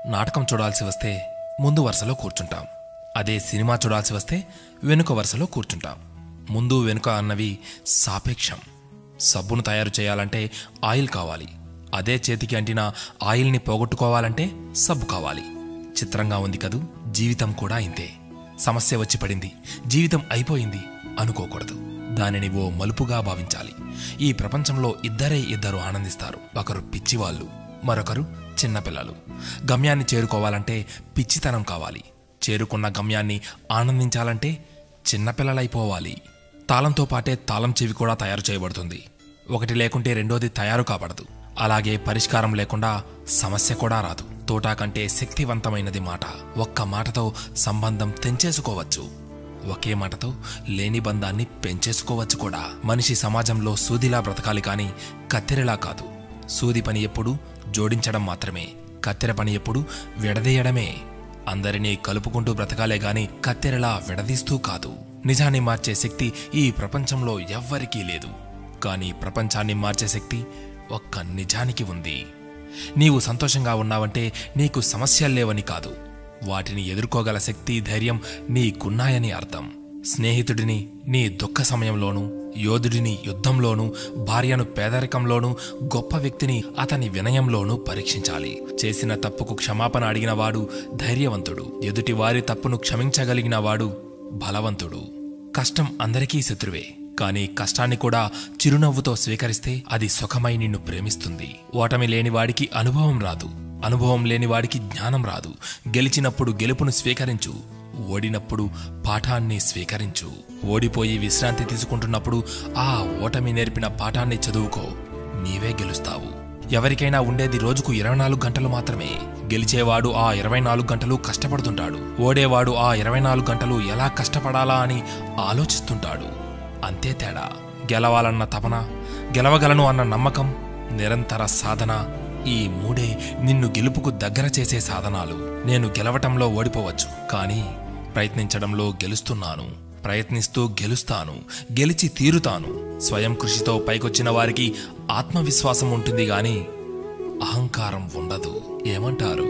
నాటకం చూడాల్సి వస్తే ముందు వరుసలో కూర్చుంటాం. అదే సినిమా చూడాల్సి వస్తే వెనుక వరుసలో కూర్చుంటాం. ముందు వెనుక అన్నవి సాపేక్షం. సబ్బును తయారు చేయాలంటే ఆయిల్ కావాలి. అదే చేతికి అంటిన ఆయిల్ని పోగొట్టుకోవాలంటే సబ్బు కావాలి. చిత్రంగా ఉంది కదూ, జీవితం కూడా ఇంతే. సమస్య వచ్చి పడింది, జీవితం అయిపోయింది అనుకోకూడదు. దానిని ఓ మలుపుగా భావించాలి. ఈ ప్రపంచంలో ఇద్దరు ఆనందిస్తారు. ఒకరు పిచ్చివాళ్ళు, మరొకరు చిన్నపిల్లలు. గమ్యాన్ని చేరుకోవాలంటే పిచ్చితనం కావాలి. చేరుకున్న గమ్యాన్ని ఆనందించాలంటే చిన్నపిల్లలైపోవాలి. తాళంతో పాటే తాళం చెవి కూడా తయారు చేయబడుతుంది. ఒకటి లేకుంటే రెండోది తయారు కాబడదు. అలాగే పరిష్కారం లేకుండా సమస్య కూడా రాదు. తోటా కంటే శక్తివంతమైనది మాట. ఒక్క మాటతో సంబంధం తెంచేసుకోవచ్చు. ఒకే మాటతో లేని బంధాన్ని పెంచేసుకోవచ్చు కూడా. మనిషి సమాజంలో సూదిలా బ్రతకాలి కానీ కత్తెరలా కాదు. సూది పని ఎప్పుడు జోడించడం మాత్రమే, కత్తెర పని ఎప్పుడు విడదీయడమే. అందరినీ కలుపుకుంటూ బ్రతకాలే గాని కత్తెరలా విడదీస్తూ కాదు. నిజాన్ని మార్చే శక్తి ఈ ప్రపంచంలో ఎవ్వరికీ లేదు. కానీ ప్రపంచాన్ని మార్చే శక్తి ఒక్క నిజానికి ఉంది. నీవు సంతోషంగా ఉన్నావంటే నీకు సమస్యల్లేవని కాదు, వాటిని ఎదుర్కోగల శక్తి, ధైర్యం నీకున్నాయని అర్థం. స్నేహితుడిని నీ దుఃఖ సమయంలోనూ, యోధుడిని యుద్ధంలోనూ, భార్యను పేదరికంలోనూ, గొప్ప వ్యక్తిని అతని వినయంలోనూ పరీక్షించాలి. చేసిన తప్పుకు క్షమాపణ అడిగినవాడు ధైర్యవంతుడు. ఎదుటి వారి తప్పును క్షమించగలిగిన వాడు బలవంతుడు. కష్టం అందరికీ శత్రువే, కానీ కష్టాన్ని కూడా చిరునవ్వుతో స్వీకరిస్తే అది సుఖమై నిన్ను ప్రేమిస్తుంది. ఓటమి లేనివాడికి అనుభవం రాదు, అనుభవం లేనివాడికి జ్ఞానం రాదు. గెలిచినప్పుడు గెలుపును స్వీకరించు, ఓడినప్పుడు పాఠాన్ని స్వీకరించు. ఓడిపోయి విశ్రాంతి తీసుకుంటున్నప్పుడు ఆ ఓటమి నేర్పిన పాఠాన్ని చదువుకో. నీవే గెలుస్తావు. ఎవరికైనా ఉండేది రోజుకు 24 గంటలు మాత్రమే. గెలిచేవాడు ఆ 24 గంటలు కష్టపడుతుంటాడు. ఓడేవాడు ఆ 24 గంటలు ఎలా కష్టపడాలా అని ఆలోచిస్తుంటాడు. అంతే తేడా. గెలవాలన్న తపన, గెలవగలను అన్న నమ్మకం, నిరంతర సాధన, ఈ మూడే నిన్ను గెలుపుకు దగ్గర చేసే సాధనాలు. నేను గెలవటంలో ఓడిపోవచ్చు, కానీ ప్రయత్నించడంలో గెలుస్తున్నాను. ప్రయత్నిస్తూ గెలుస్తాను, గెలిచి తీరుతాను. స్వయం కృషితో పైకొచ్చిన వారికి ఆత్మవిశ్వాసం ఉంటుంది గాని అహంకారం ఉండదు. ఏమంటారు?